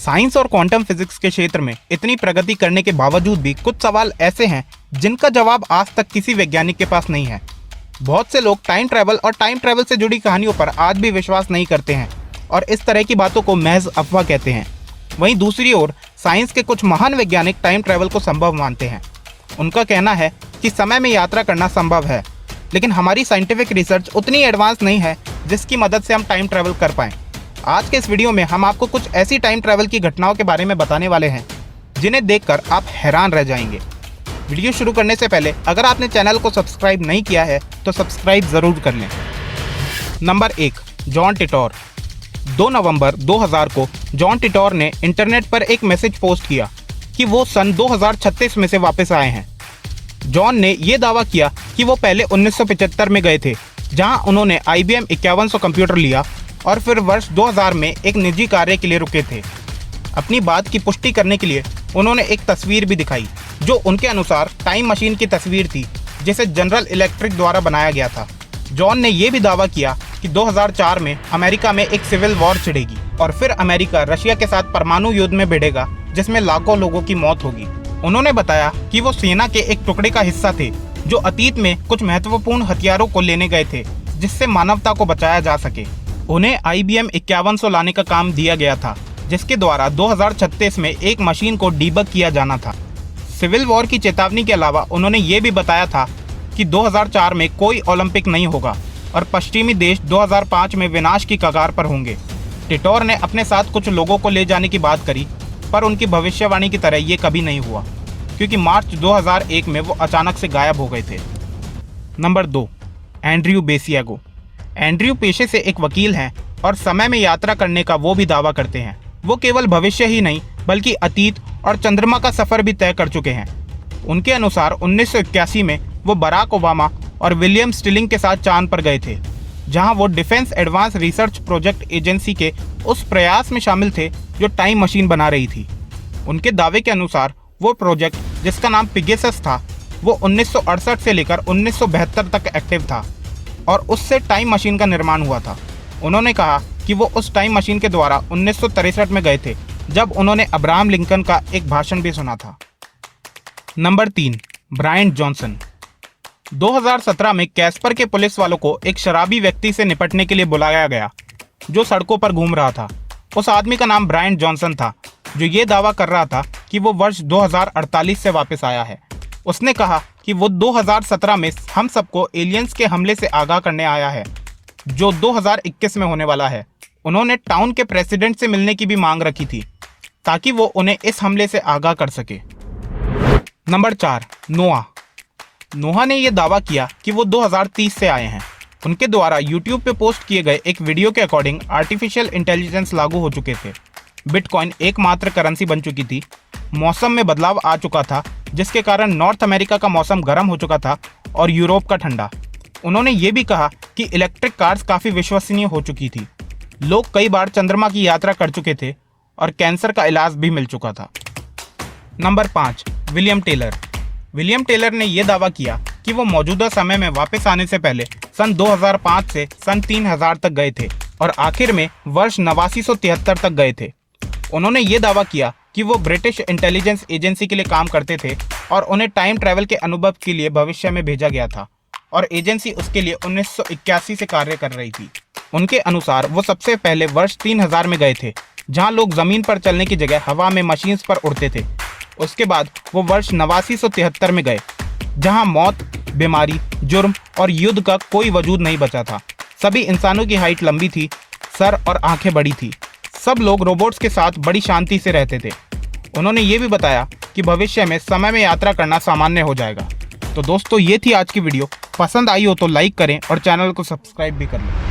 Science और quantum physics के क्षेत्र में इतनी प्रगति करने के बावजूद भी कुछ सवाल ऐसे हैं जिनका जवाब आज तक किसी वैज्ञानिक के पास नहीं है। बहुत से लोग टाइम ट्रैवल और टाइम ट्रैवल से जुड़ी कहानियों पर आज भी विश्वास नहीं करते हैं और इस तरह की बातों को महज अफवाह कहते हैं। वहीं दूसरी ओर साइंस के कुछ महान वैज्ञानिक टाइम ट्रैवल को संभव मानते हैं। उनका कहना है कि समय में यात्रा करना संभव है, लेकिन हमारी साइंटिफिक रिसर्च उतनी एडवांस नहीं है जिसकी मदद से हम टाइम ट्रैवल कर पाएं। आज के इस वीडियो में हम आपको कुछ ऐसी टाइम ट्रैवल की घटनाओं के बारे में बताने वाले हैं जिन्हें देखकर आप हैरान रह जाएंगे। वीडियो शुरू करने से पहले अगर आपने चैनल को सब्सक्राइब नहीं किया है तो सब्सक्राइब ज़रूर कर लें। Number 1, John टिटोर। 2 नवंबर 2000 को जॉन टिटोर ने इंटरनेट पर एक मैसेज पोस्ट किया कि वो सन 2036 में से वापस आए हैं। जॉन ने यह दावा किया कि वो पहले 1975 में गए थे, जहां उन्होंने IBM 5100 कंप्यूटर लिया और फिर वर्ष 2000 में एक निजी कार्य के लिए रुके थे। अपनी बात की पुष्टि करने के लिए उन्होंने एक तस्वीर भी दिखाई जो उनके अनुसार टाइम मशीन की तस्वीर थी, जिसे जनरल इलेक्ट्रिक द्वारा बनाया गया था। जॉन ने यह भी दावा किया कि 2004 में अमेरिका में एक सिविल वॉर छिड़ेगी और फिर अमेरिका रशिया के साथ परमाणु युद्ध में भिड़ेगा, जिसमें लाखों लोगों की मौत होगी। उन्होंने बताया कि वो सेना के एक टुकड़े का हिस्सा थे जो अतीत में कुछ महत्वपूर्ण हथियारों को लेने गए थे जिससे मानवता को बचाया जा सके। उन्हें IBM 5100 लाने का काम दिया गया था, जिसके द्वारा 2036 में एक मशीन को डीबग किया जाना था। सिविल वॉर की चेतावनी के अलावा उन्होंने ये भी बताया था कि 2004 में कोई ओलंपिक नहीं होगा और पश्चिमी देश 2005 में विनाश की कगार पर होंगे। टिटोर ने अपने साथ कुछ लोगों को ले जाने की बात करी, पर उनकी भविष्यवाणी की तरह ये कभी नहीं हुआ, क्योंकि मार्च 2001 में वो अचानक से गायब हो गए थे। Number 2, Andrew बेसियागो। एंड्रयू पेशे से एक वकील हैं और समय में यात्रा करने का वो भी दावा करते हैं। वो केवल भविष्य ही नहीं बल्कि अतीत और चंद्रमा का सफर भी तय कर चुके हैं। उनके अनुसार 1981 में वो बराक ओबामा और विलियम स्टिलिंग के साथ चांद पर गए थे, जहां वो defence advance research project agency के उस प्रयास में शामिल थे जो टाइम मशीन बना रही थी। उनके दावे के अनुसार वो प्रोजेक्ट, जिसका नाम पिगेसस था, वो 1968 से लेकर 1972 तक एक्टिव था और उससे टाइम मशीन का निर्माण हुआ था। उन्होंने कहा कि वो उस टाइम मशीन के द्वारा 1963 में गए थे, जब उन्होंने अब्राहम लिंकन का एक भाषण भी सुना था। Number 3, Brian Johnson. 2017 में कैस्पर के पुलिस वालों को एक शराबी व्यक्ति से निपटने के लिए बुलाया गया जो सड़कों पर घूम रहा था। उस आदमी का नाम ब्रायन जॉनसन था, जो ये दावा कर रहा था कि वो वर्ष 2048 से वापस आया है। उसने कहा कि वो 2017 में हम सबको एलियंस के हमले से आगाह करने आया है, जो 2021 में होने वाला है। उन्होंने टाउन के प्रेसिडेंट से मिलने की भी मांग रखी थी ताकि वो उन्हें इस हमले से आगाह कर सके। नंबर 4, नोआ ने यह दावा किया कि वो 2030 से आए हैं। उनके द्वारा YouTube पे पोस्ट किए गए एक वीडियो के अकॉर्डिंग आर्टिफिशियल इंटेलिजेंस लागू हो चुके थे। बिटकॉइन एकमात्र करेंसी बन चुकी थी। मौसम में बदलाव आ चुका था, जिसके कारण नॉर्थ अमेरिका का मौसम गर्म हो चुका था और यूरोप का ठंडा। उन्होंने ये भी कहा कि इलेक्ट्रिक कार्स काफ़ी विश्वसनीय हो चुकी थी। लोग कई बार चंद्रमा की यात्रा कर चुके थे और कैंसर का इलाज भी मिल चुका था। Number 5, William Taylor. William Taylor ने यह दावा किया कि वो मौजूदा समय में वापस आने से पहले सन 2005 से सन 3000 तक गए थे और आखिर में वर्ष 8973 तक गए थे। उन्होंने ये दावा किया कि वो ब्रिटिश इंटेलिजेंस एजेंसी के लिए काम करते थे और उन्हें टाइम ट्रैवल के अनुभव के लिए भविष्य में भेजा गया था और एजेंसी उसके लिए 1981 से कार्य कर रही थी। उनके अनुसार वो सबसे पहले वर्ष 3000 में गए थे, जहां लोग ज़मीन पर चलने की जगह हवा में मशीन्स पर उड़ते थे। उसके बाद वो वर्ष 8973 में गए, जहां मौत, बीमारी, जुर्म और युद्ध का कोई वजूद नहीं बचा था। सभी इंसानों की हाइट लंबी थी, सर और आंखें बड़ी थी। सब लोग रोबोट्स के साथ बड़ी शांति से रहते थे। उन्होंने ये भी बताया कि भविष्य में समय में यात्रा करना सामान्य हो जाएगा। तो दोस्तों, ये थी आज की वीडियो। पसंद आई हो तो लाइक करें और चैनल को सब्सक्राइब भी कर लें।